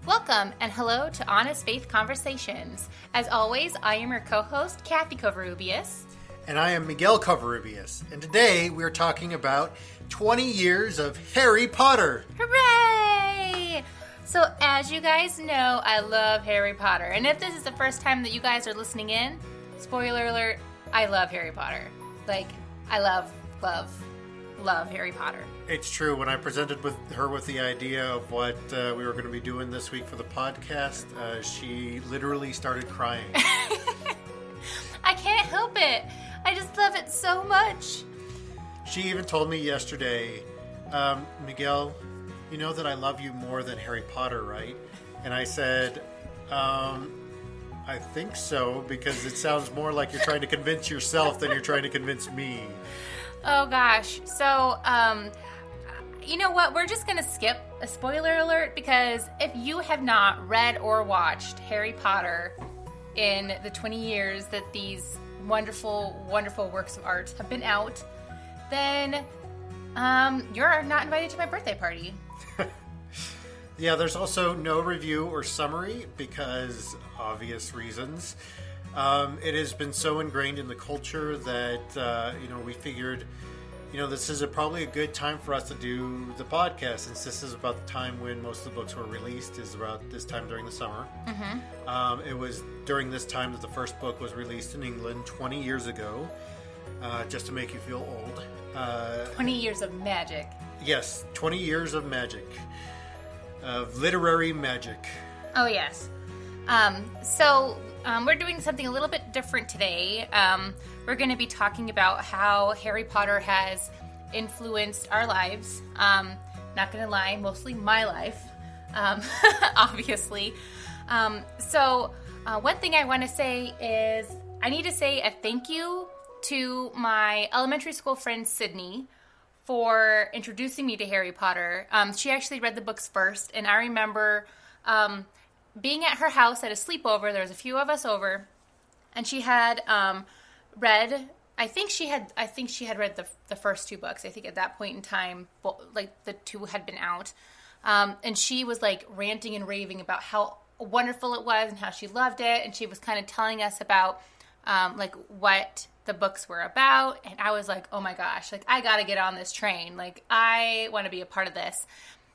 Welcome and hello to Honest Faith Conversations. As always, I am your co-host, Cathy Covarrubias. And I am Miguel Covarrubias. And today we are talking about 20 years of Harry Potter. Hooray! So as you guys know, I love Harry Potter. And if this is the first time that you guys are listening in, spoiler alert, I love Harry Potter. I love Harry Potter. It's true. When I presented her with the idea of what we were going to be doing this week for the podcast, she literally started crying. I can't help it. I just love it so much. She even told me yesterday, Miguel, you know that I love you more than Harry Potter, right? And I said, I think so, because it sounds more like you're trying to convince yourself than you're trying to convince me. Oh gosh. So, you know what? We're just going to skip a spoiler alert because if you have not read or watched Harry Potter in the 20 years that these wonderful, wonderful works of art have been out, then you're not invited to my birthday party. Yeah, there's also no review or summary because obvious reasons. It has been so ingrained in the culture that, we figured, this is probably a good time for us to do the podcast, since this is about the time when most of the books were released, is about this time during the summer. Mm-hmm. It was during this time that the first book was released in England 20 years ago, just to make you feel old. 20 years of magic. Yes, 20 years of magic. Of literary magic. Oh, yes. So we're doing something a little bit different today. We're going to be talking about how Harry Potter has influenced our lives. Not going to lie, mostly my life, obviously. So one thing I want to say is I need to say a thank you to my elementary school friend, Sydney, for introducing me to Harry Potter. She actually read the books first, and I remember being at her house at a sleepover. There was a few of us over, and she had read. I think she had read the first two books. I think at that point in time, the two had been out, and she was ranting and raving about how wonderful it was and how she loved it, and she was kind of telling us about what the books were about, and I was like, oh my gosh, I gotta get on this train. I want to be a part of this.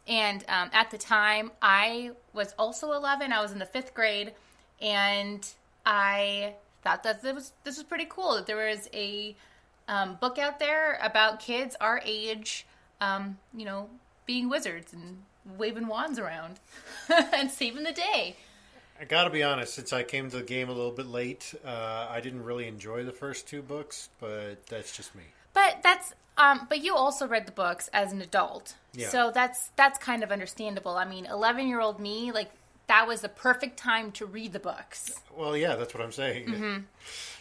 And at the time, I was also 11. I was in the 5th grade, and I thought that this was pretty cool, that there was a book out there about kids our age, being wizards and waving wands around and saving the day. I gotta be honest, since I came to the game a little bit late, I didn't really enjoy the first two books, but that's just me. But you also read the books as an adult. Yeah. So that's kind of understandable. I mean, 11-year-old me, that was the perfect time to read the books. Well, yeah, that's what I'm saying. Mm-hmm.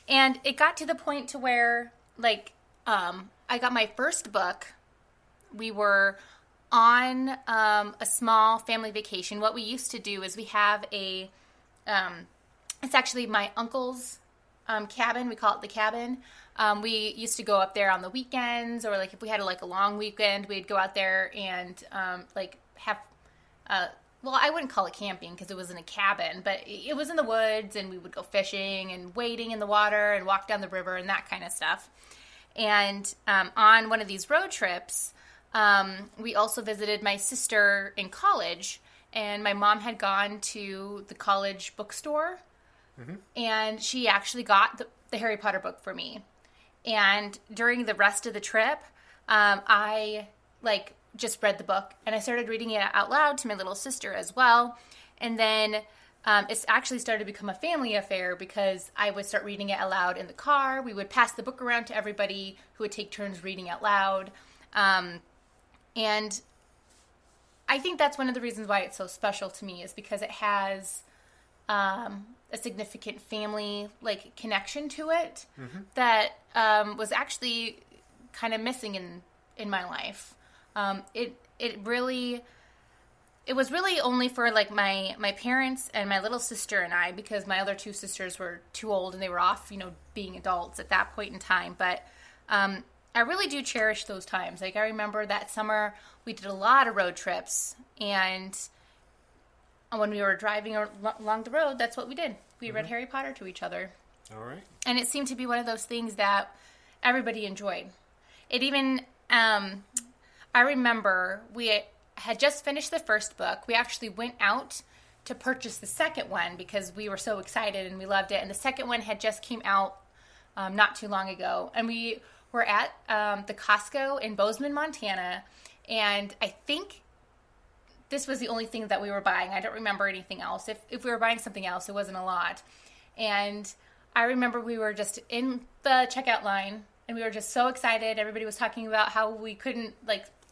And it got to the point to where, I got my first book. We were on a small family vacation. What we used to do is we have it's actually my uncle's cabin. We call it the cabin. We used to go up there on the weekends, or if we had a long weekend, we'd go out there and have I wouldn't call it camping because it wasn't a cabin, but it was in the woods, and we would go fishing and wading in the water and walk down the river and that kind of stuff. And on one of these road trips, we also visited my sister in college, and my mom had gone to the college bookstore, mm-hmm. and she actually got the Harry Potter book for me. And during the rest of the trip, I just read the book, and I started reading it out loud to my little sister as well. And then it's actually started to become a family affair because I would start reading it aloud in the car. We would pass the book around to everybody who would take turns reading out loud. And I think that's one of the reasons why it's so special to me, is because it has a significant family connection to it, mm-hmm. that was actually kind of missing in my life. It was really only for my parents and my little sister and I, because my other two sisters were too old and they were off, being adults at that point in time. But I really do cherish those times. I remember that summer we did a lot of road trips, and when we were driving along the road, that's what we did. We read Harry Potter to each other. All right. And it seemed to be one of those things that everybody enjoyed. It even, I remember we had just finished the first book. We actually went out to purchase the second one because we were so excited and we loved it. And the second one had just came out not too long ago. And we were at the Costco in Bozeman, Montana. And I think this was the only thing that we were buying. I don't remember anything else. If we were buying something else, it wasn't a lot. And I remember we were just in the checkout line and we were just so excited. Everybody was talking about how we couldn't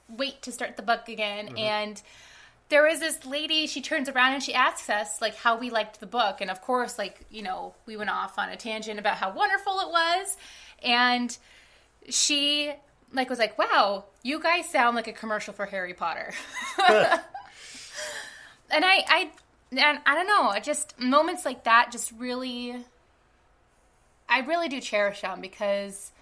wait to start the book again. And there was this lady, she turns around and she asks us how we liked the book. And of course, we went off on a tangent about how wonderful it was. And she was like, wow, you guys sound like a commercial for Harry Potter. And I don't know, just moments like that just really, I really do cherish them because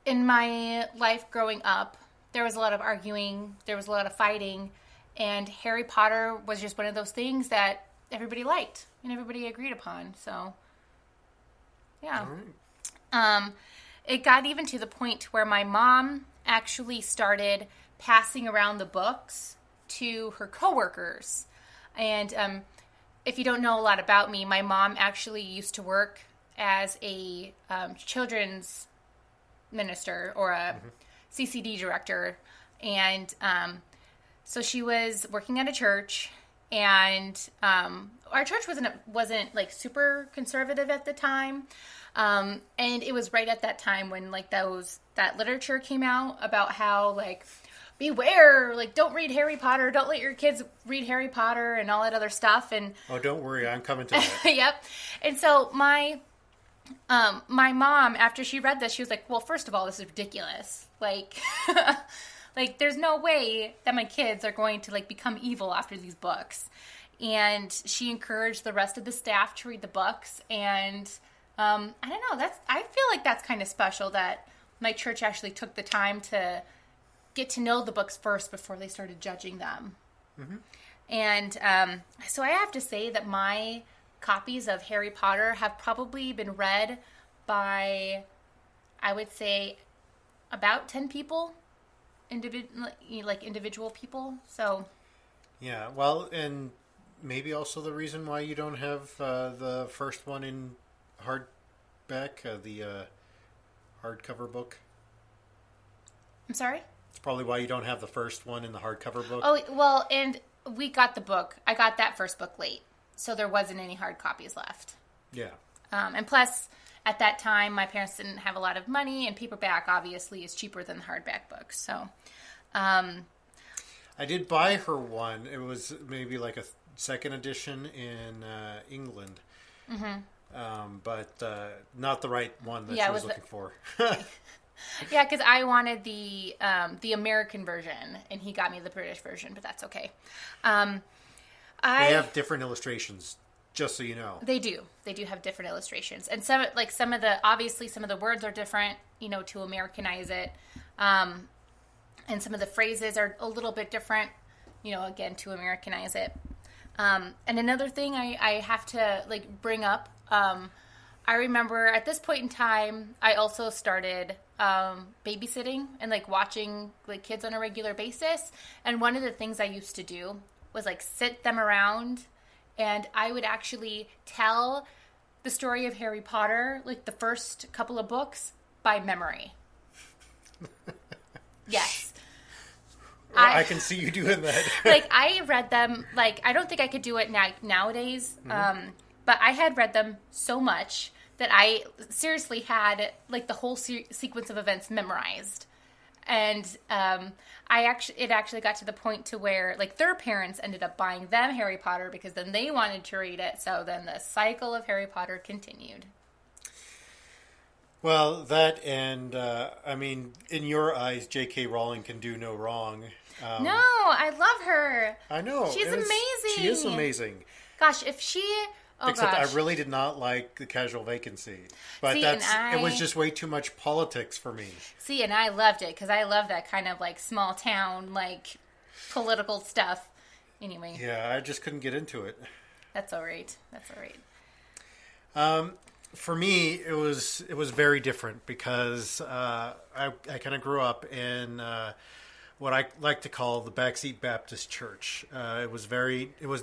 in my life growing up, there was a lot of arguing, there was a lot of fighting, and Harry Potter was just one of those things that everybody liked and everybody agreed upon. So, yeah. It got even to the point where my mom actually started passing around the books to her coworkers. And if you don't know a lot about me, my mom actually used to work as a children's minister or a CCD director. And so she was working at a church, and our church wasn't super conservative at the time. And it was right at that time when that literature came out about how beware, don't read Harry Potter, don't let your kids read Harry Potter and all that other stuff. And oh, don't worry, I'm coming to that. Yep. And so my mom, after she read this, she was like, well, first of all, this is ridiculous. There's no way that my kids are going to become evil after these books. And she encouraged the rest of the staff to read the books. And I don't know, I feel like that's kind of special that my church actually took the time to get to know the books first before they started judging them. And so I have to say that my copies of Harry Potter have probably been read by, I would say, about 10 people, individual people. So yeah, well, and maybe also the reason why you don't have the first one in hardback, the hardcover book. I'm sorry? It's probably why you don't have the first one in the hardcover book. Oh, well, and we got the book. I got that first book late, so there wasn't any hard copies left. Yeah. And plus, at that time, my parents didn't have a lot of money, and paperback, obviously, is cheaper than the hardback books. So, I did buy her one. It was maybe a second edition in England. But not the right one that she was looking for. Yeah, because I wanted the American version, and he got me the British version, but that's okay. They have different illustrations, just so you know. They do. They do have different illustrations, and some of the words are different, to Americanize it, and some of the phrases are a little bit different, again to Americanize it. And another thing I have to bring up. I remember at this point in time, I also started babysitting and watching kids on a regular basis. And one of the things I used to do was sit them around, and I would actually tell the story of Harry Potter, the first couple of books, by memory. Yes. I can see you doing that. I read them, I don't think I could do it nowadays, but I had read them so much that I seriously had the whole sequence of events memorized. And it actually got to the point to where their parents ended up buying them Harry Potter because then they wanted to read it. So then the cycle of Harry Potter continued. Well, that and in your eyes, J.K. Rowling can do no wrong. No, I love her. I know. She's amazing. She is amazing. Gosh, if she... Oh, except gosh. I really did not like The Casual Vacancy. But it was just way too much politics for me. See, and I loved it because I love that kind of small town, political stuff. Anyway. Yeah, I just couldn't get into it. That's all right. That's all right. For me, it was very different because I kind of grew up in what I like to call the backseat Baptist church. It was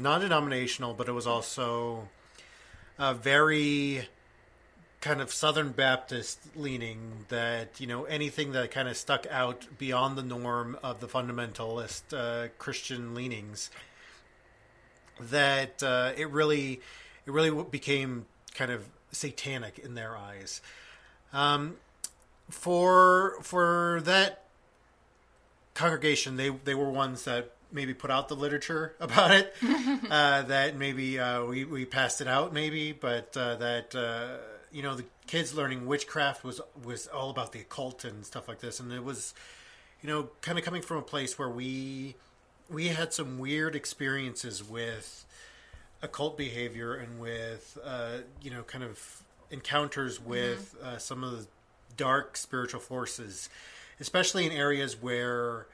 non-denominational, but it was also very kind of Southern Baptist leaning. That anything that kind of stuck out beyond the norm of the fundamentalist Christian leanings, that it really became kind of satanic in their eyes. For that congregation, they were ones that maybe put out the literature about it. That maybe we passed it out, maybe, but that the kids learning witchcraft was all about the occult and stuff like this, and it was kind of coming from a place where we had some weird experiences with occult behavior and with kind of encounters with some of the dark spiritual forces, especially in areas where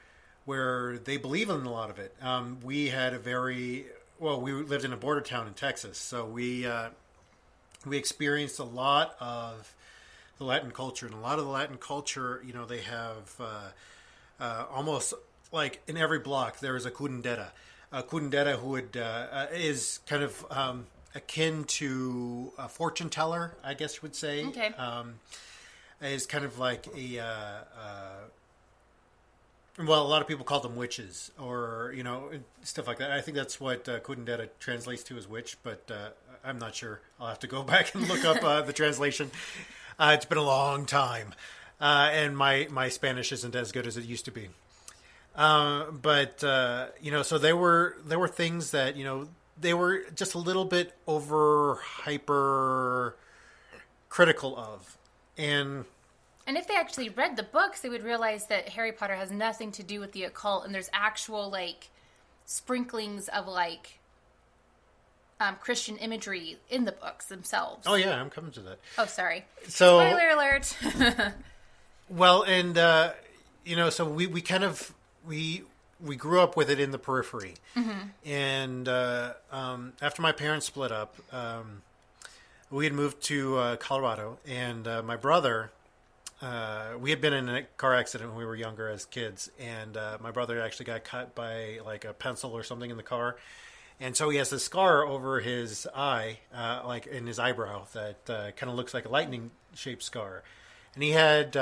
they believe in a lot of it. We had we lived in a border town in Texas, so we experienced a lot of the Latin culture, and a lot of the Latin culture, they have almost like in every block there is a curandera. A curandera who is kind of akin to a fortune teller, I guess you would say. Okay. Is kind of like a lot of people call them witches, or stuff like that. I think that's what curandera translates to as witch, but I'm not sure. I'll have to go back and look up the translation. It's been a long time, and my Spanish isn't as good as it used to be. But so there were things that they were just a little bit hyper critical of, and if they actually read the books, they would realize that Harry Potter has nothing to do with the occult, and there's actual sprinklings of Christian imagery in the books themselves. Oh yeah, I'm coming to that. Oh, sorry. So spoiler alert. Well, and so we kind of we grew up with it in the periphery, and after my parents split up, we had moved to Colorado, and my brother, we had been in a car accident when we were younger as kids, and my brother actually got cut by a pencil or something in the car, and so he has this scar over his eye, in his eyebrow, that kind of looks like a lightning shaped scar, and he had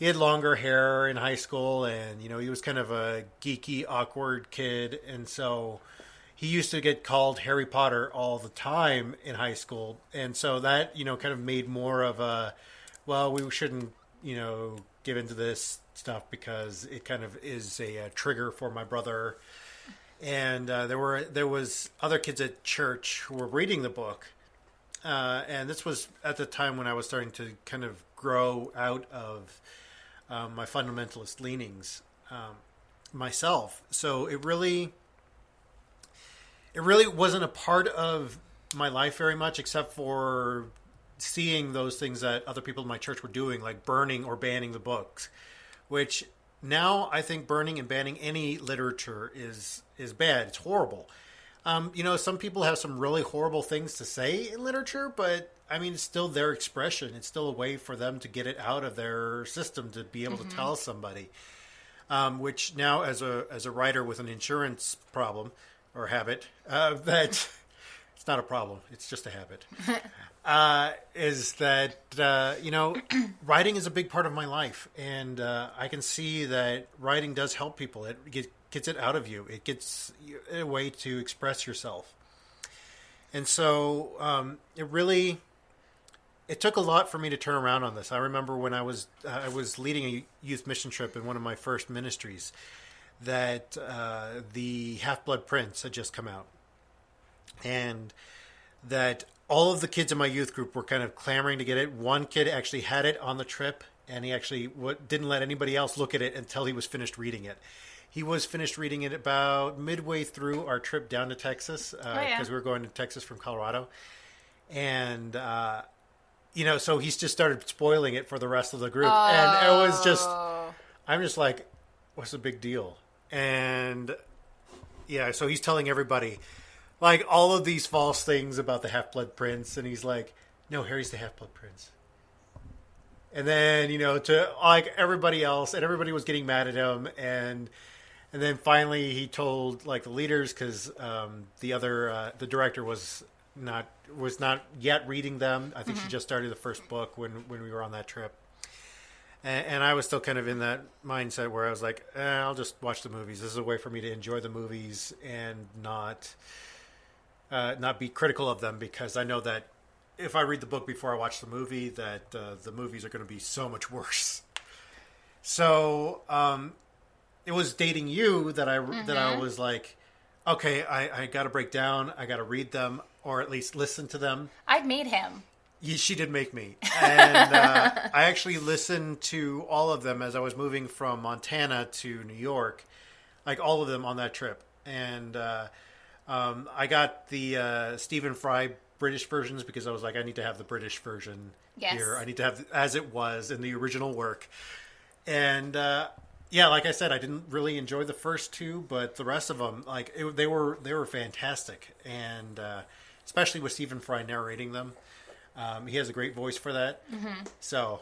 longer hair in high school, and he was kind of a geeky, awkward kid, and so he used to get called Harry Potter all the time in high school, and so that kind of made more of a, well, we shouldn't give into this stuff because it kind of is a trigger for my brother. And there was other kids at church who were reading the book, and this was at the time when I was starting to kind of grow out of my fundamentalist leanings myself. So it really wasn't a part of my life very much, except for seeing those things that other people in my church were doing, like burning or banning the books, which now I think burning and banning any literature is bad. It's horrible. Some people have some really horrible things to say in literature, but I mean, it's still their expression. It's still a way for them to get it out of their system to be able to tell somebody. Which now, as a writer with an insurance problem or habit, that it's not a problem. It's just a habit. Is that writing is a big part of my life, and I can see that writing does help people. It gets it out of you. It gets a way to express yourself, and so it took a lot for me to turn around on this. I remember when I was leading a youth mission trip in one of my first ministries, that the Half-Blood Prince had just come out, and that all of the kids in my youth group were kind of clamoring to get it. One kid actually had it on the trip, and he actually didn't let anybody else look at it until he was finished reading it. He was finished reading it about midway through our trip down to Texas, because we were going to Texas from Colorado. And, so he's just started spoiling it for the rest of the group. Oh. And it was I'm just like, what's the big deal? And Yeah, so he's telling everybody, like, all of these false things about the Half-Blood Prince, and he's like, no, Harry's the Half-Blood Prince. And then, to, like, everybody else, and everybody was getting mad at him, and then finally he told, like, the leaders, because the director was not yet reading them. I think she just started the first book when we were on that trip. And I was still kind of in that mindset where I was like, I'll just watch the movies. This is a way for me to enjoy the movies and not be critical of them, because I know that if I read the book before I watch the movie, that the movies are going to be so much worse. So it was dating you that I was like, okay, I got to break down. I got to read them, or at least listen to them. I'd made him. She did make me. And I actually listened to all of them as I was moving from Montana to New York, like all of them on that trip. And I got the Stephen Fry British versions because I was like, I need to have the British version here. I need to have as it was in the original work. And yeah, like I said, I didn't really enjoy the first two, but the rest of them, like they were fantastic. And especially with Stephen Fry narrating them. He has a great voice for that. So,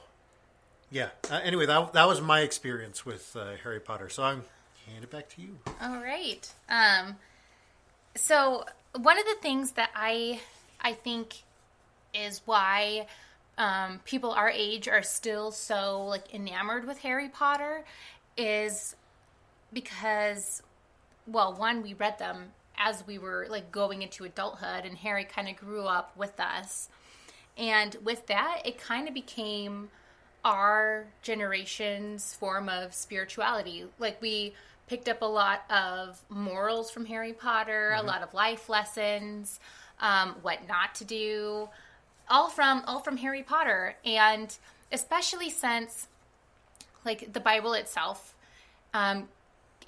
yeah. Anyway, that was my experience with Harry Potter. So I'm hand it back to you. All right. So one of the things that I think is why people our age are still so like enamored with Harry Potter is because, well, one, we read them as we were like going into adulthood, and Harry kind of grew up with us. And with that, it kind of became our generation's form of spirituality. Like, we picked up a lot of morals from Harry Potter, a lot of life lessons, what not to do, all from Harry Potter. And especially since, like, the Bible itself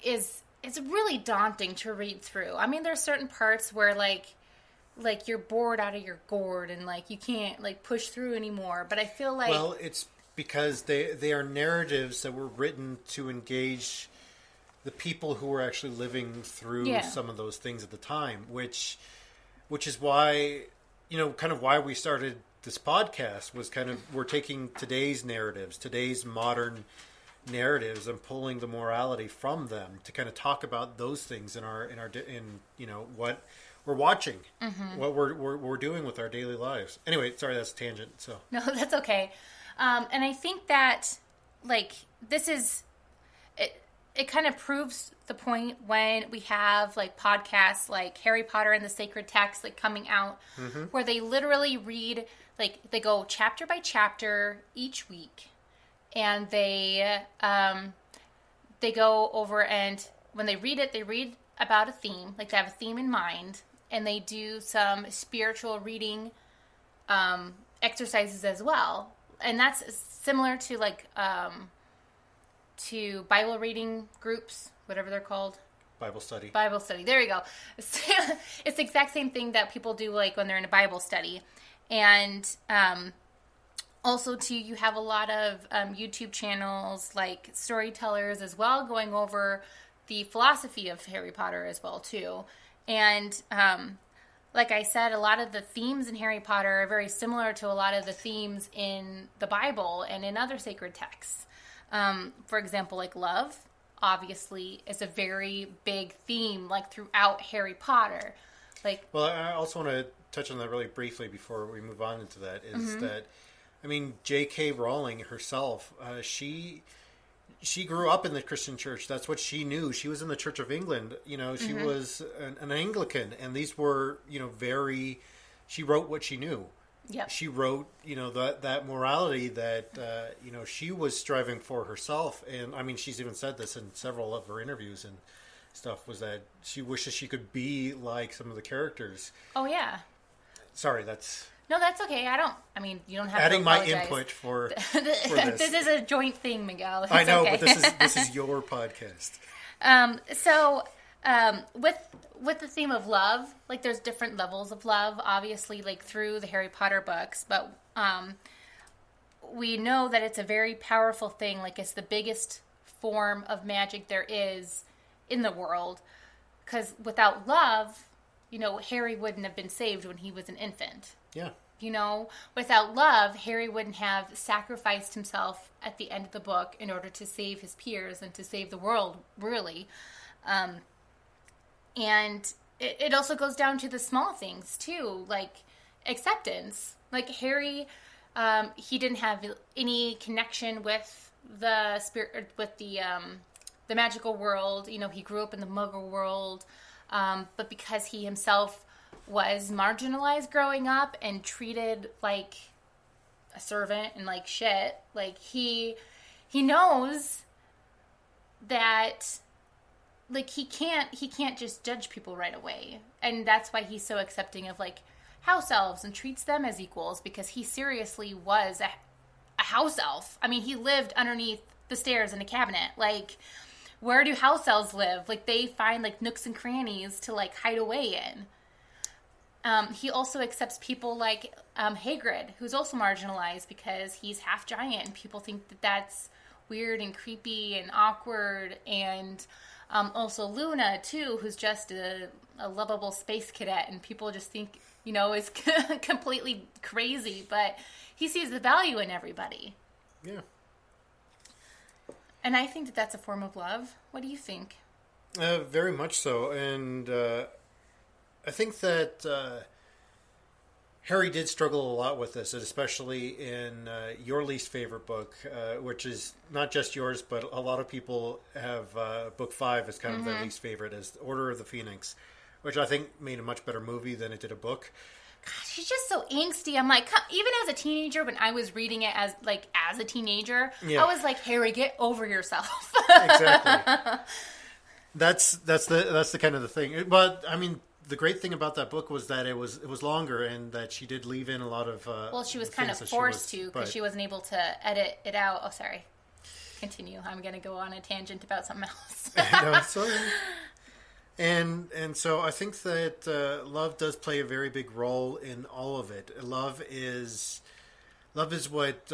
is really daunting to read through. I mean, there's certain parts where, like you're bored out of your gourd and like you can't like push through anymore. But I feel like, well, it's because they are narratives that were written to engage the people who were actually living through some of those things at the time, which is why, kind of why we started this podcast was kind of, we're taking today's narratives, today's modern narratives, and pulling the morality from them to kind of talk about those things in what we're watching, what we're doing with our daily lives. Anyway, sorry, that's a tangent. So no, that's okay. And I think that like this is it. It kind of proves the point when we have like podcasts like Harry Potter and the Sacred Text like coming out, where they literally read, like they go chapter by chapter each week, and they go over, and when they read it, they read about a theme, like they have a theme in mind. And they do some spiritual reading exercises as well. And that's similar to like to Bible reading groups, whatever they're called. Bible study. There you go. It's the exact same thing that people do like when they're in a Bible study. And also too, you have a lot of YouTube channels like storytellers as well going over the philosophy of Harry Potter as well too. And like I said, a lot of the themes in Harry Potter are very similar to a lot of the themes in the Bible and in other sacred texts. For example, like love, obviously, is a very big theme, like throughout Harry Potter. Like, well, I also want to touch on that really briefly before we move on into that. Is that, I mean, J.K. Rowling herself, she grew up in the Christian church. That's what she knew. She was in the Church of England. She was an Anglican, and these were, she wrote what she knew. Yep. She wrote, that morality that, she was striving for herself. And I mean, she's even said this in several of her interviews and stuff, was that she wishes she could be like some of the characters. Oh, yeah. Sorry, that's... No, that's okay. You don't have adding to my apologize. Input for this. This is a joint thing, Miguel. It's I know, okay. but this is your podcast. With the theme of love, like there's different levels of love, obviously, like through the Harry Potter books, but we know that it's a very powerful thing. Like it's the biggest form of magic there is in the world. because without love, Harry wouldn't have been saved when he was an infant. Yeah. Without love, Harry wouldn't have sacrificed himself at the end of the book in order to save his peers and to save the world, really. And it also goes down to the small things, too, like acceptance. Like Harry, he didn't have any connection with the spirit, with the magical world. He grew up in the Muggle world, but because he himself was marginalized growing up and treated like a servant and like shit, like he knows that, like, he can't just judge people right away, and that's why he's so accepting of like house elves and treats them as equals, because he seriously was a house elf. I mean, he lived underneath the stairs in a cabinet. Like, where do house elves live? Like, they find like nooks and crannies to like hide away in. He also accepts people like Hagrid, who's also marginalized because he's half giant, and people think that that's weird and creepy and awkward. And also Luna, too, who's just a lovable space cadet, and people just think, is completely crazy, but he sees the value in everybody. Yeah. And I think that that's a form of love. What do you think? Very much so. And I think that Harry did struggle a lot with this, especially in your least favorite book, which is not just yours, but a lot of people have book 5 as kind of their least favorite, as Order of the Phoenix, which I think made a much better movie than it did a book. Gosh, he's just so angsty. I'm like, even as a teenager, when I was reading it as a teenager, I was like, Harry, get over yourself. Exactly. That's the kind of the thing. But I mean, the great thing about that book was that it was longer, and that she did leave in a lot of. Well, she was kind of forced to, because she wasn't able to edit it out. Oh, sorry. Continue. I'm going to go on a tangent about something else. No, sorry. And so I think that love does play a very big role in all of it. Love is what,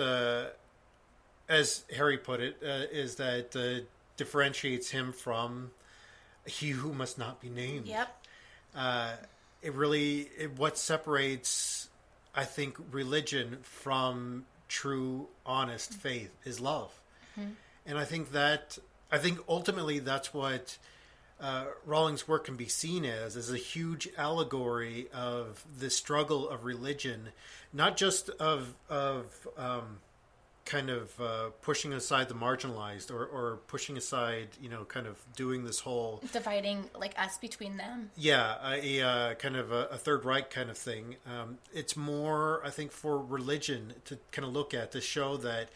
as Harry put it, is that differentiates him from he who must not be named. Yep. What separates, I think, religion from true, honest faith is love. Mm-hmm. And I think ultimately that's what Rowling's work can be seen as a huge allegory of the struggle of religion, not just of pushing aside the marginalized or pushing aside, kind of doing this whole dividing like us between them. Yeah, a kind of a Third Reich kind of thing. It's more, I think, for religion to kind of look at, to show that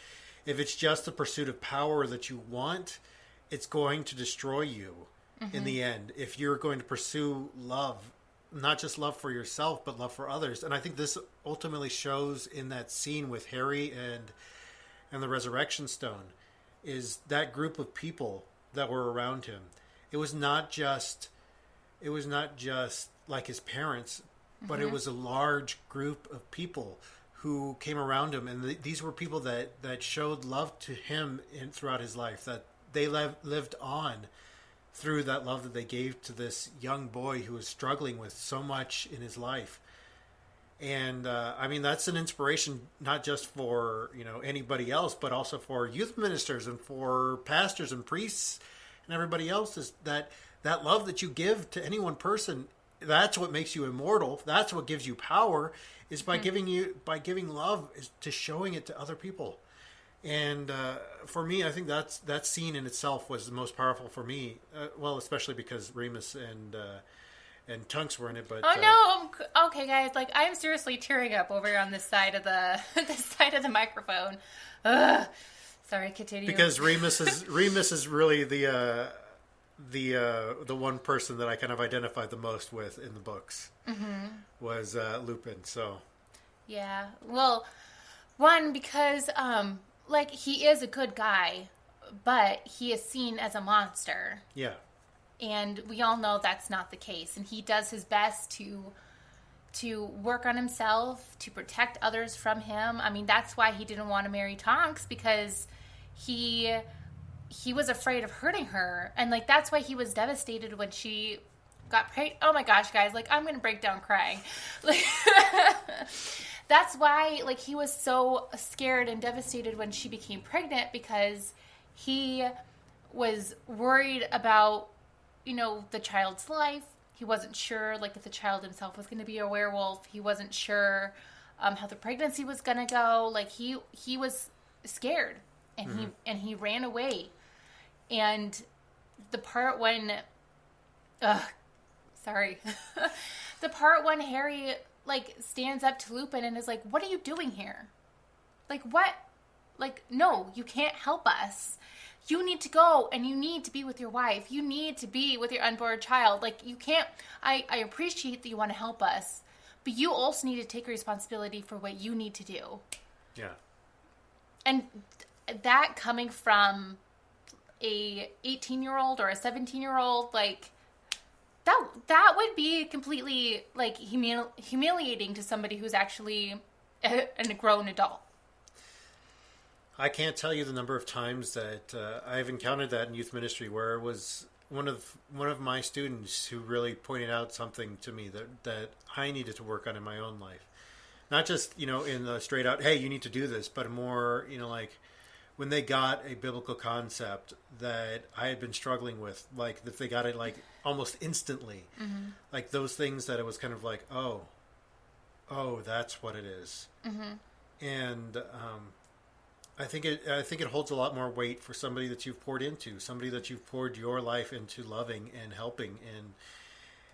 if it's just the pursuit of power that you want, it's going to destroy you. Mm-hmm. In the end, if you're going to pursue love, not just love for yourself, but love for others. And I think this ultimately shows in that scene with Harry and the Resurrection Stone, is that group of people that were around him. It was not just like his parents, but it was a large group of people who came around him. And these were people that showed love to him throughout his life, that they lived on through that love that they gave to this young boy who was struggling with so much in his life. And I mean, that's an inspiration not just for anybody else, but also for youth ministers and for pastors and priests and everybody else. Is that love that you give to any one person? That's what makes you immortal. That's what gives you power. Is by giving love, is to showing it to other people. And for me, I think that scene in itself was the most powerful for me. Well, especially because Remus and Tunks were in it. But okay, guys. Like, I'm seriously tearing up over on this side of the microphone. Ugh. Sorry, continue. Because Remus is really the one person that I kind of identified the most with in the books. Mm-hmm. Was Lupin. So yeah. Well, one, because like, he is a good guy, but he is seen as a monster. Yeah. And we all know that's not the case. And he does his best to work on himself, to protect others from him. I mean, that's why he didn't want to marry Tonks, because he was afraid of hurting her. And, like, that's why he was devastated when she got pregnant. Oh my gosh, guys, like, I'm going to break down crying. Like, that's why, like, he was so scared and devastated when she became pregnant, because he was worried about, the child's life. He wasn't sure, like, if the child himself was going to be a werewolf. He wasn't sure how the pregnancy was going to go. Like, he was scared, and he ran away. And the part when, the part when Harry, like, stands up to Lupin and is like, "What are you doing here? Like, what? Like, no, you can't help us. You need to go, and you need to be with your wife. You need to be with your unborn child. Like, you can't, I appreciate that you want to help us, but you also need to take responsibility for what you need to do." Yeah. And that coming from a 18-year-old or a 17-year-old, like, that would be completely, like, humiliating to somebody who's actually a grown adult. I can't tell you the number of times that I've encountered that in youth ministry, where it was one of my students who really pointed out something to me that I needed to work on in my own life. Not just, in the straight out, hey, you need to do this, but more, like, when they got a biblical concept that I had been struggling with, like, if they got it, like, almost instantly, like those things that it was kind of like, oh, that's what it is. And I think it holds a lot more weight for somebody that you've poured into, somebody that you've poured your life into loving and helping,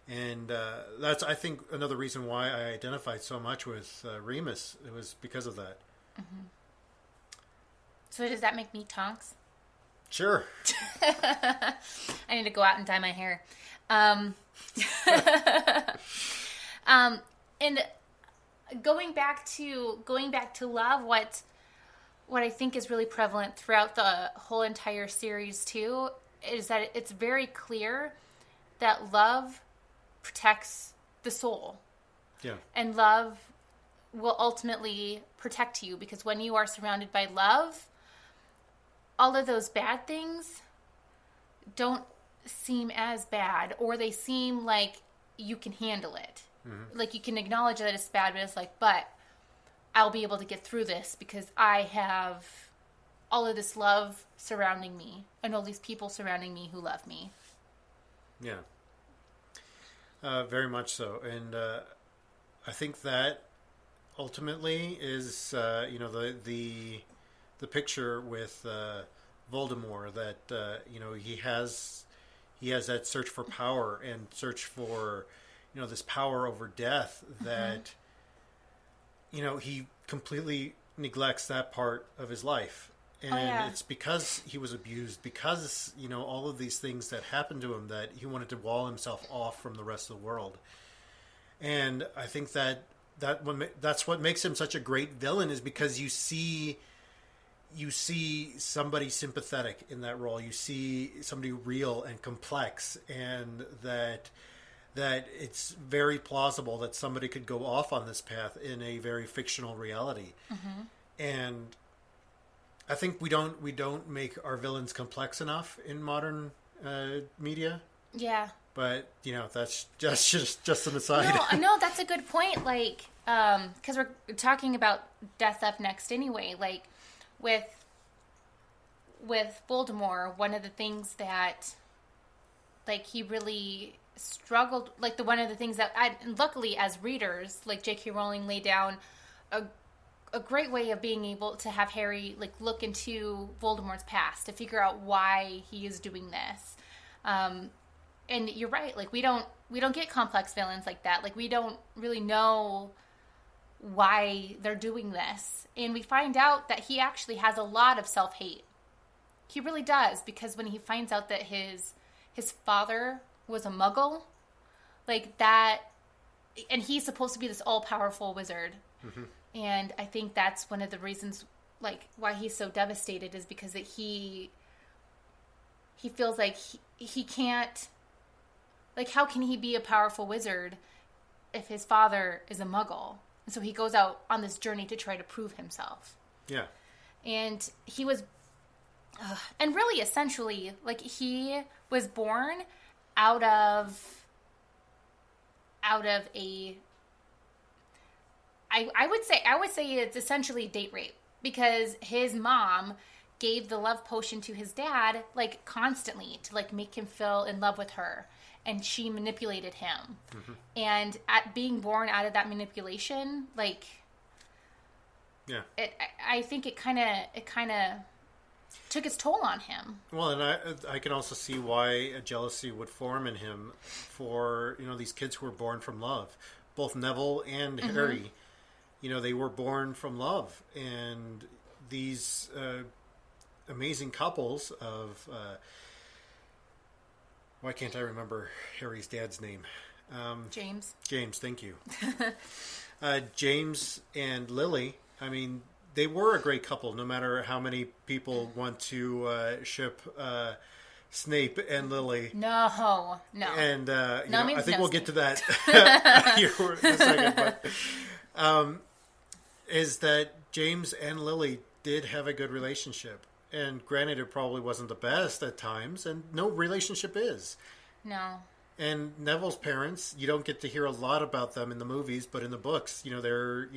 and that's, I think, another reason why I identified so much with Remus. It was because of that. So does that make me Tonks? Sure. I need to go out and dye my hair. And going back to love, what I think is really prevalent throughout the whole entire series too is that it's very clear that love protects the soul. Yeah. And love will ultimately protect you, because when you are surrounded by love, all of those bad things don't seem as bad, or they seem like you can handle it. Like, you can acknowledge that it's bad, but it's like, but I'll be able to get through this because I have all of this love surrounding me and all these people surrounding me who love me. Yeah. Very much so. And I think that ultimately is, the picture with Voldemort, that, he has that search for power and search for, this power over death that, he completely neglects that part of his life. And it's because he was abused, because, all of these things that happened to him, that he wanted to wall himself off from the rest of the world. And I think that's what makes him such a great villain, is because you see somebody sympathetic in that role. You see somebody real and complex, and that it's very plausible that somebody could go off on this path in a very fictional reality. And I think we don't make our villains complex enough in modern media. Yeah. But that's just an aside. No, that's a good point. Like, because we're talking about death up next anyway. Like, with Voldemort, one of the things that, like, he really struggled, like, one of the things that luckily as readers, like, J.K. Rowling laid down a great way of being able to have Harry, like, look into Voldemort's past to figure out why he is doing this. And you're right, like, we don't get complex villains like that. Like, we don't really know why they're doing this. And we find out that he actually has a lot of self-hate. He really does, because when he finds out that his father was a muggle, like that, and he's supposed to be this all-powerful wizard. And I think that's one of the reasons, like, why he's so devastated, is because that he feels like he can't, like, how can he be a powerful wizard if his father is a muggle? And so he goes out on this journey to try to prove himself. Yeah. And he was, and really essentially, like, he was born out of out of I would say it's essentially date rape, because his mom gave the love potion to his dad like constantly to like make him feel in love with her, and she manipulated him. And at being born out of that manipulation, like, yeah, I think it kind of took its toll on him. Well, and I can also see why a jealousy would form in him for, these kids who were born from love. Both Neville and Harry, they were born from love. And these amazing couples of... why can't I remember Harry's dad's name? James. James, thank you. James and Lily, I mean... they were a great couple, no matter how many people want to ship Snape and Lily. No. And I think no we'll get to that here in a second. But is that James and Lily did have a good relationship. And granted, it probably wasn't the best at times, and no relationship is. No. And Neville's parents, you don't get to hear a lot about them in the movies, but in the books, they're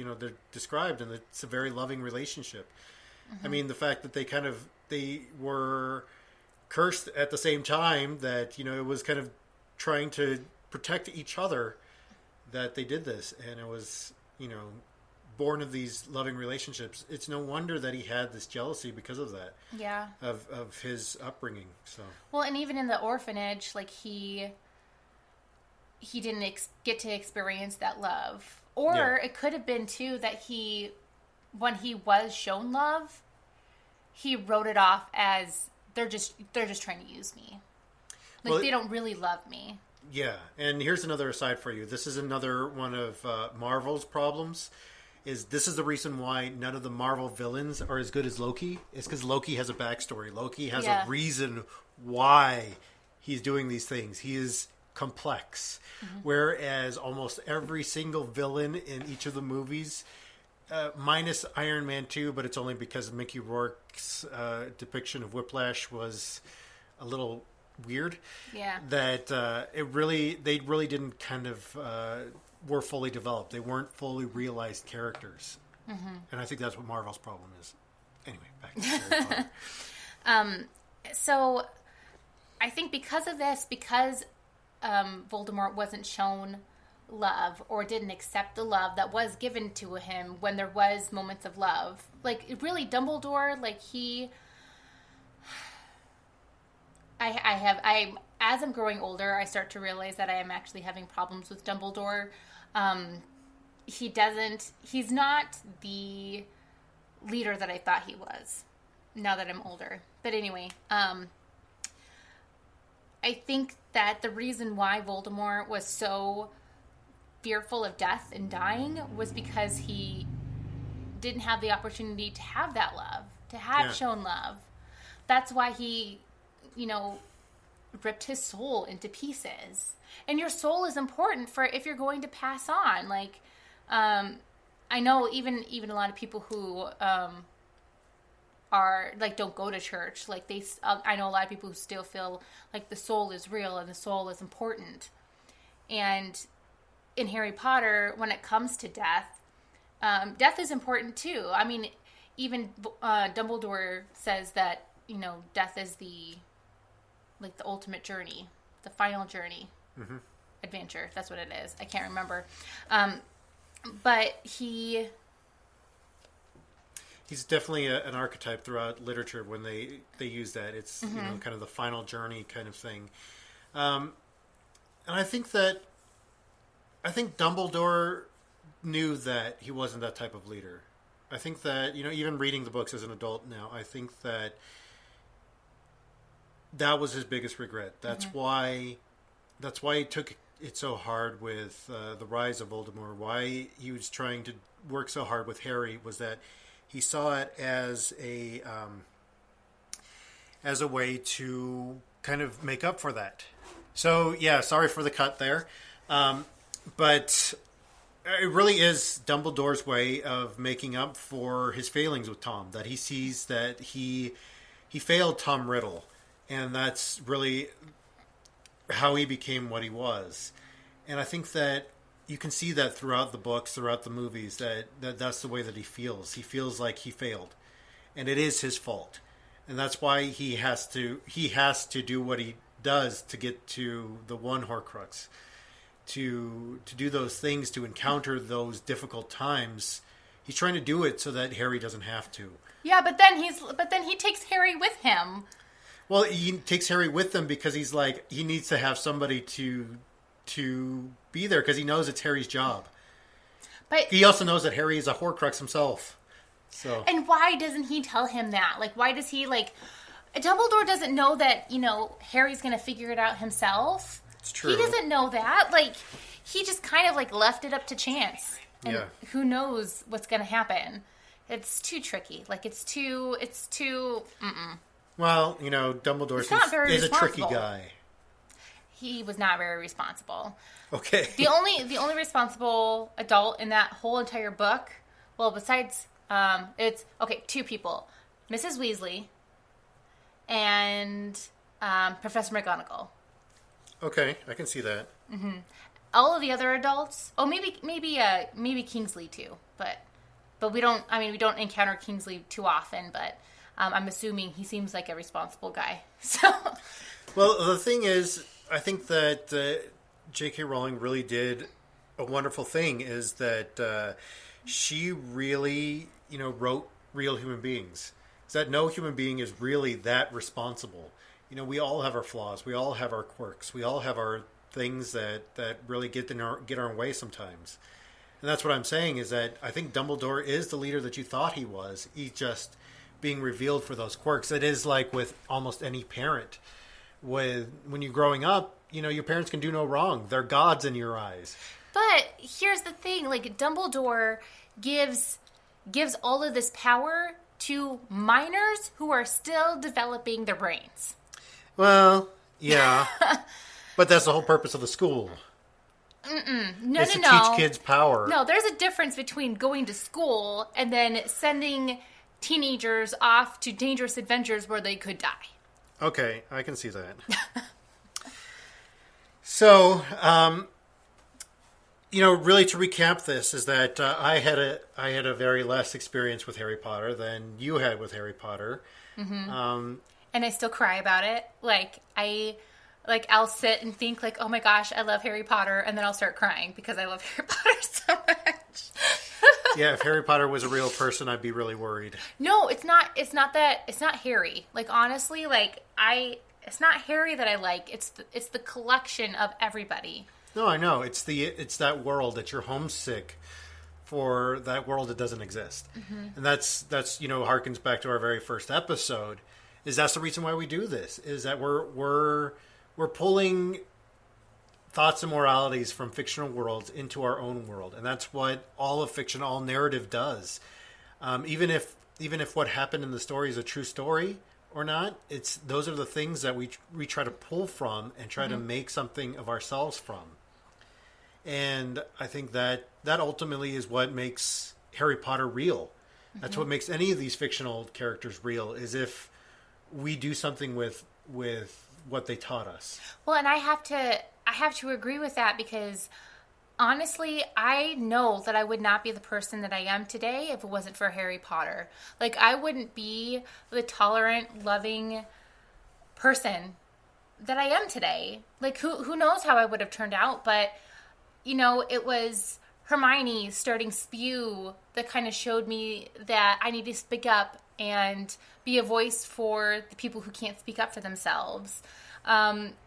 described, and it's a very loving relationship. I mean, the fact that they were cursed at the same time, that it was kind of trying to protect each other, that they did this, and it was born of these loving relationships. It's no wonder that he had this jealousy because of that. Yeah. Of his upbringing. So. Well, and even in the orphanage, like he didn't get to experience that love. Or it could have been, too, that when he was shown love, he wrote it off as, they're just trying to use me. Like, they don't really love me. Yeah, and here's another aside for you. This is another one of Marvel's problems. This is the reason why none of the Marvel villains are as good as Loki. It's because Loki has a backstory. Loki has a reason why he's doing these things. He is... complex, whereas almost every single villain in each of the movies, minus Iron Man 2, but it's only because Mickey Rourke's depiction of Whiplash was a little weird. Yeah, that they really didn't kind of were fully developed. They weren't fully realized characters, and I think that's what Marvel's problem is. Anyway, back to Harry Potter. So I think because of this, because Voldemort wasn't shown love or didn't accept the love that was given to him when there was moments of love. Like, really, Dumbledore, like, as I'm growing older, I start to realize that I am actually having problems with Dumbledore. He's not the leader that I thought he was, now that I'm older. But anyway, I think that the reason why Voldemort was so fearful of death and dying was because he didn't have the opportunity to have that love, to have shown love. That's why he, ripped his soul into pieces. And your soul is important for if you're going to pass on. Like, I know even a lot of people who are like don't go to church. Like I know a lot of people who still feel like the soul is real and the soul is important. And in Harry Potter, when it comes to death, death is important too. I mean, even Dumbledore says that death is the ultimate journey, the final journey, adventure. That's what it is. I can't remember, but he's definitely an archetype throughout literature when they use that. It's kind of the final journey kind of thing. And I think Dumbledore knew that he wasn't that type of leader. I think that, even reading the books as an adult now, I think that was his biggest regret. That's why he took it so hard with the rise of Voldemort. Why he was trying to work so hard with Harry was that he saw it as a way to kind of make up for that. So, yeah, sorry for the cut there. But it really is Dumbledore's way of making up for his failings with Tom. That he sees that he failed Tom Riddle. And that's really how he became what he was. And I think that you can see that throughout the books, throughout the movies, that's the way that he feels. He feels like he failed, and it is his fault, and that's why he has to do what he does to get to the one Horcrux, to do those things, to encounter those difficult times. He's trying to do it so that Harry doesn't have to. Yeah, but then he takes Harry with him. Well, he takes Harry with him because he's like, he needs to have somebody to be there because he knows it's Harry's job. But he also knows that Harry is a Horcrux himself. So. And why doesn't he tell him that? Like, why does he, like... Dumbledore doesn't know that, Harry's going to figure it out himself. It's true. He doesn't know that. Like, he just kind of, like, left it up to chance. And who knows what's going to happen. It's too tricky. Like, it's too... Mm-mm. Well, Dumbledore is a tricky guy. He was not very responsible. Okay. The only responsible adult in that whole entire book, well, besides, it's, two people. Mrs. Weasley and Professor McGonagall. Okay, I can see that. Mm-hmm. All of the other adults, maybe Kingsley too, but we don't encounter Kingsley too often, but I'm assuming he seems like a responsible guy. So, well, the thing is, I think that J.K. Rowling really did a wonderful thing, is that she really, wrote real human beings. Is that no human being is really that responsible. We all have our flaws. We all have our quirks. We all have our things that really get in our way sometimes. And that's what I'm saying, is that I think Dumbledore is the leader that you thought he was. He's just being revealed for those quirks. It is like with almost any parent. When you're growing up, your parents can do no wrong. They're gods in your eyes. But here's the thing, like, Dumbledore gives all of this power to minors who are still developing their brains. Well, yeah. But that's the whole purpose of the school. No. Teach kids power. No, there's a difference between going to school and then sending teenagers off to dangerous adventures where they could die. Okay, I can see that. So, really to recap this is that I had a very less experience with Harry Potter than you had with Harry Potter. Mm-hmm. And I still cry about it. I'll sit and think like, oh my gosh, I love Harry Potter, and then I'll start crying because I love Harry Potter so much. Yeah, if Harry Potter was a real person, I'd be really worried. No, it's not that. It's not Harry. Like, honestly, it's not Harry that I like. It's the collection of everybody. No, I know. It's that world that you're homesick for, that world that doesn't exist. Mm-hmm. And that's harkens back to our very first episode. That's the reason why we do this, is that we're pulling thoughts and moralities from fictional worlds into our own world. And that's what all of fiction, all narrative does. Even if what happened in the story is a true story or not, those are the things that we try to pull from and try to make something of ourselves from. And I think that ultimately is what makes Harry Potter real. That's what makes any of these fictional characters real, is if we do something with what they taught us. Well, and I have to agree with that, because honestly, I know that I would not be the person that I am today if it wasn't for Harry Potter. Like, I wouldn't be the tolerant, loving person that I am today. Like, who knows how I would have turned out, but it was Hermione starting Spew that kind of showed me that I need to speak up and be a voice for the people who can't speak up for themselves.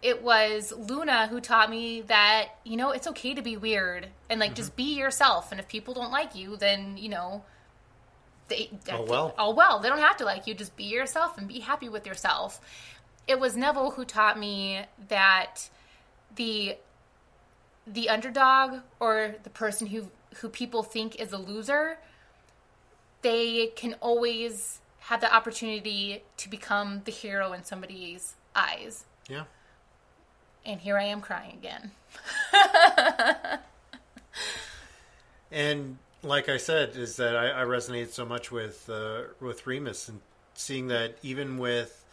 It was Luna who taught me that, it's okay to be weird and just be yourself. And if people don't like you, then, they don't have to like you. Just be yourself and be happy with yourself. It was Neville who taught me that the underdog, or the person who people think is a loser, they can always have the opportunity to become the hero in somebody's eyes. Yeah. And here I am crying again. And like I said, is that I resonated so much with Remus, and seeing that even with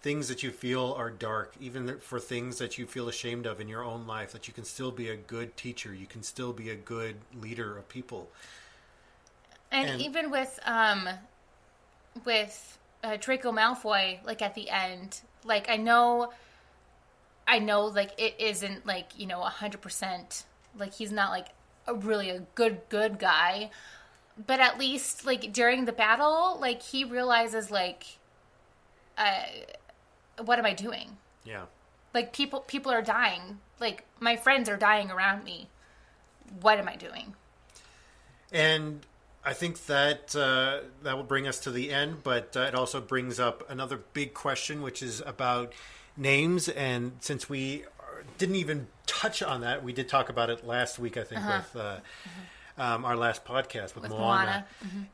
things that you feel are dark, even for things that you feel ashamed of in your own life, that you can still be a good teacher. You can still be a good leader of people. And even with Draco Malfoy, like at the end, like I know, like it isn't like 100%. Like he's not like a good guy, but at least like during the battle, like he realizes like, what am I doing? Yeah. Like people are dying. Like my friends are dying around me. What am I doing? And I think that that will bring us to the end, but it also brings up another big question, which is about names. And since we didn't even touch on that, we did talk about it last week, I think, with our last podcast with Moana.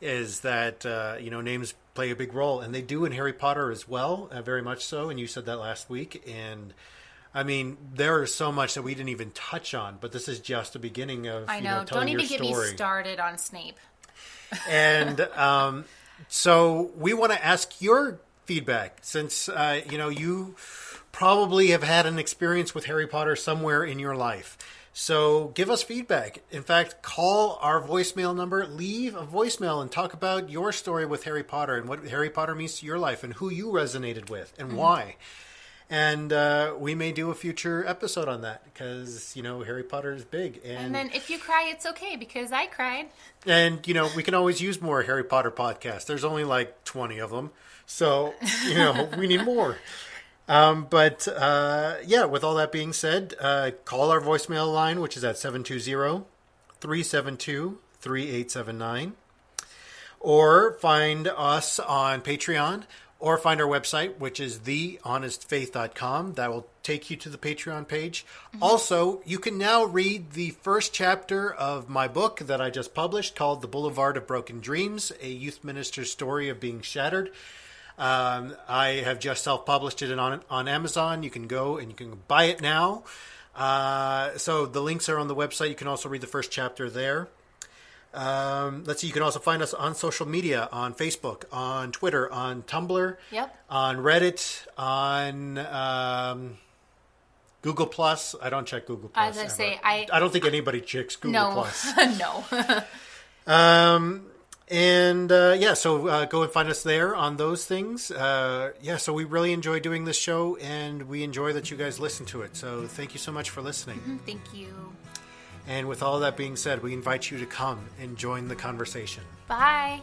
Is that names play a big role, and they do in Harry Potter as well, very much so. And you said that last week, and I mean, there is so much that we didn't even touch on, but this is just the beginning of I know. Telling your Don't story. even get me started on Snape. And so we want to ask your feedback, since you probably have had an experience with Harry Potter somewhere in your life. So give us feedback. In fact, call our voicemail number, leave a voicemail, and talk about your story with Harry Potter and what Harry Potter means to your life and who you resonated with and why. And we may do a future episode on that because, Harry Potter is big. And then if you cry, it's okay because I cried. And, we can always use more Harry Potter podcasts. There's only like 20 of them. So, we need more. With all that being said, call our voicemail line, which is at 720-372-3879. Or find us on Patreon. Or find our website, which is thehonestfaith.com. That will take you to the Patreon page. Also, you can now read the first chapter of my book that I just published called The Boulevard of Broken Dreams, a youth minister's story of being shattered. I have just self-published it on Amazon. You can go and you can buy it now. So the links are on the website. You can also read the first chapter there. Let's see, you can also find us on social media, on Facebook, on Twitter, on Tumblr, on Reddit, on Google Plus. I don't check Google Plus. I don't think anybody checks Google Plus. No. So go and find us there on those things. So we really enjoy doing this show, and we enjoy that you guys listen to it. So thank you so much for listening. Thank you. And with all that being said, we invite you to come and join the conversation. Bye.